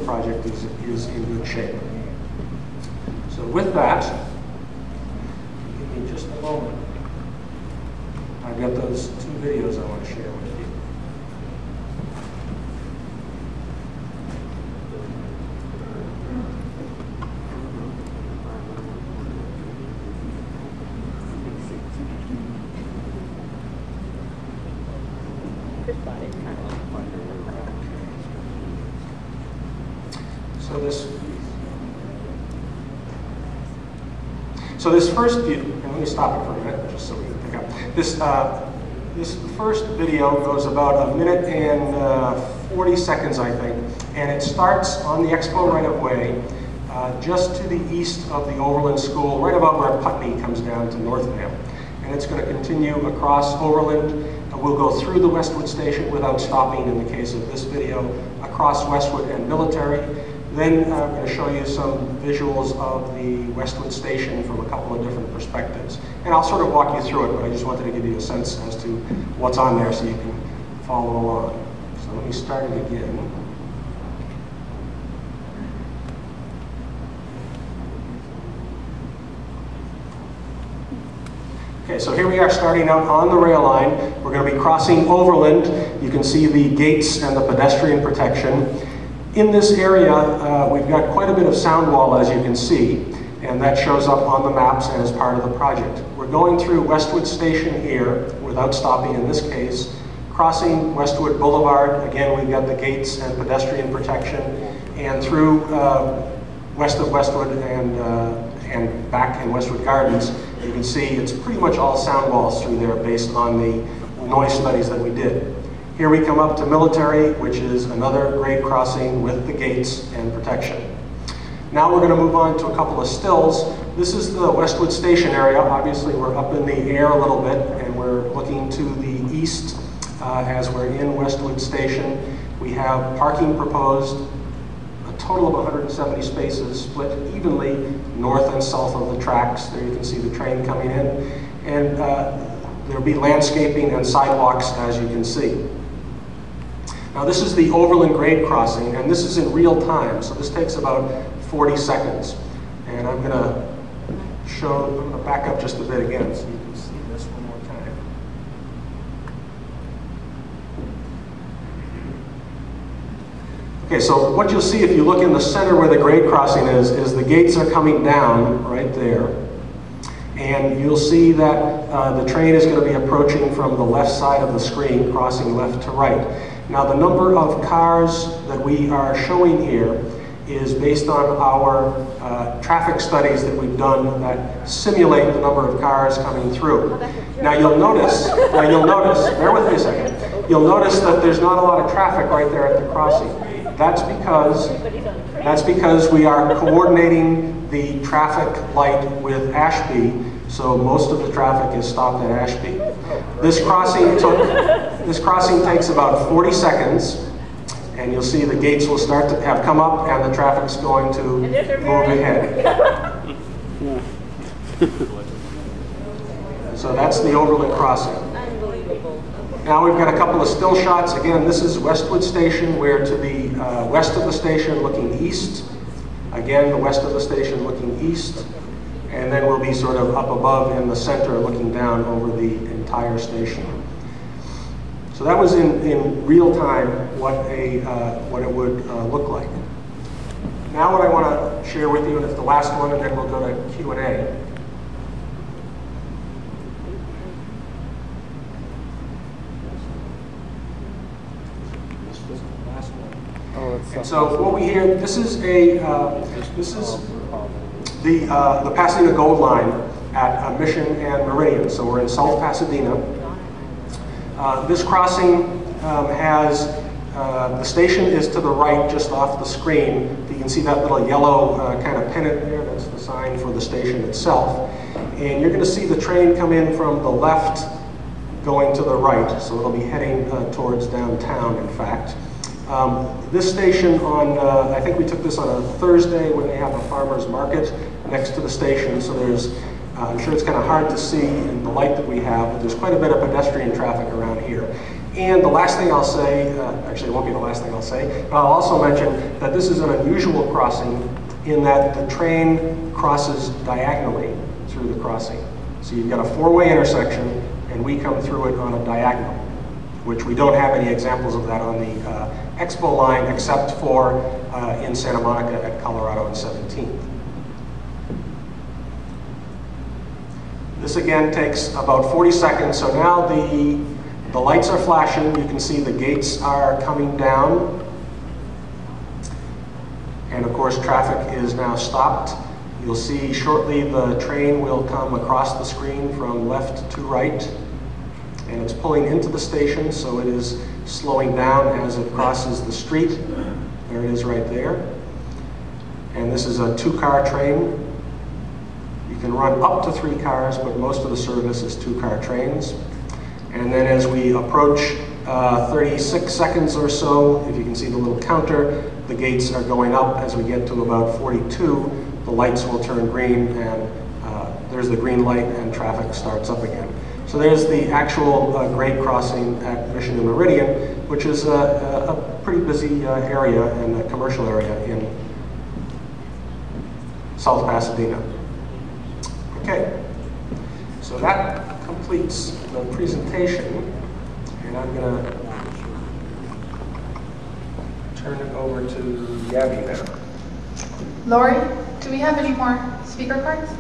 project is in good shape. So with that, give me just a moment. I've got those 2 videos I want to share with you. So this first view, and let me stop it for a minute just so we can pick up. This first video goes about 1 minute and 40 seconds, I think, and it starts on the Expo right-of-way, just to the east of the Overland School, right about where Putney comes down to Northvale. And it's going to continue across Overland. We'll go through the Westwood Station without stopping in the case of this video, across Westwood and Military. Then I'm going to show you some visuals of the Westwood Station from a couple of different perspectives. And I'll sort of walk you through it, but I just wanted to give you a sense as to what's on there so you can follow along. So let me start it again. Okay, so here we are starting out on the rail line. We're going to be crossing Overland. You can see the gates and the pedestrian protection. In this area, we've got quite a bit of sound wall, as you can see, and that shows up on the maps and as part of the project. We're going through Westwood Station here, without stopping in this case, crossing Westwood Boulevard. Again, we've got the gates and pedestrian protection, and through west of Westwood and back in Westwood Gardens. You can see it's pretty much all sound walls through there based on the noise studies that we did. Here we come up to Military, which is another grade crossing with the gates and protection. Now we're going to move on to a couple of stills. This is the Westwood Station area. Obviously we're up in the air a little bit and we're looking to the east as we're in Westwood Station. We have parking proposed, a total of 170 spaces split evenly north and south of the tracks. There you can see the train coming in. And there'll be landscaping and sidewalks, as you can see. Now this is the Overland grade crossing, and this is in real time, so this takes about 40 seconds. And I'm going to back up just a bit again so you can see this one more time. Okay, so what you'll see if you look in the center where the grade crossing is the gates are coming down right there. And you'll see that the train is going to be approaching from the left side of the screen, crossing left to right. Now the number of cars that we are showing here is based on our traffic studies that we've done that simulate the number of cars coming through. Now you'll notice, bear with me a second, you'll notice that there's not a lot of traffic right there at the crossing. That's because we are coordinating the traffic light with Ashby, so most of the traffic is stopped at Ashby. This crossing takes about 40 seconds, and you'll see the gates will start to have come up and the traffic's going to move ahead. So that's the Overland crossing. Now we've got a couple of still shots. Again, this is Westwood Station. We're to the west of the station looking east. Again, the west of the station looking east. And then we'll be sort of up above in the center looking down over the entire station. So that was in real time what it would look like. Now what I want to share with you, and it's the last one, and then we'll go to Q&A. And so what we hear, this is the Pasadena Gold Line at Mission and Meridian. So we're in South Pasadena. This crossing has, the station is to the right just off the screen. You can see that little yellow kind of pennant there, that's the sign for the station itself. And you're going to see the train come in from the left going to the right. So it'll be heading towards downtown, in fact. This station on, I think we took this on a Thursday when they have a farmer's market next to the station, so there's, I'm sure it's kind of hard to see in the light that we have, but there's quite a bit of pedestrian traffic around here. And the last thing I'll say, actually it won't be the last thing I'll say, but I'll also mention that this is an unusual crossing in that the train crosses diagonally through the crossing. So you've got a four-way intersection, and we come through it on a diagonal, which we don't have any examples of that on the Expo line except for in Santa Monica at Colorado and 17th. This again takes about 40 seconds, so now the lights are flashing. You can see the gates are coming down. And of course, traffic is now stopped. You'll see shortly the train will come across the screen from left to right. And it's pulling into the station, so it is slowing down as it crosses the street. There it is right there. And this is a two-car train. You can run up to 3 cars, but most of the service is 2-car trains. And then as we approach 36 seconds or so, if you can see the little counter, the gates are going up. As we get to about 42, the lights will turn green, and there's the green light, and traffic starts up again. So there's the actual grade crossing at Mission and Meridian, which is a pretty busy area and a commercial area in South Pasadena. Okay, so that completes the presentation, and I'm going to turn it over to Gabby now. Lori, do we have any more speaker cards?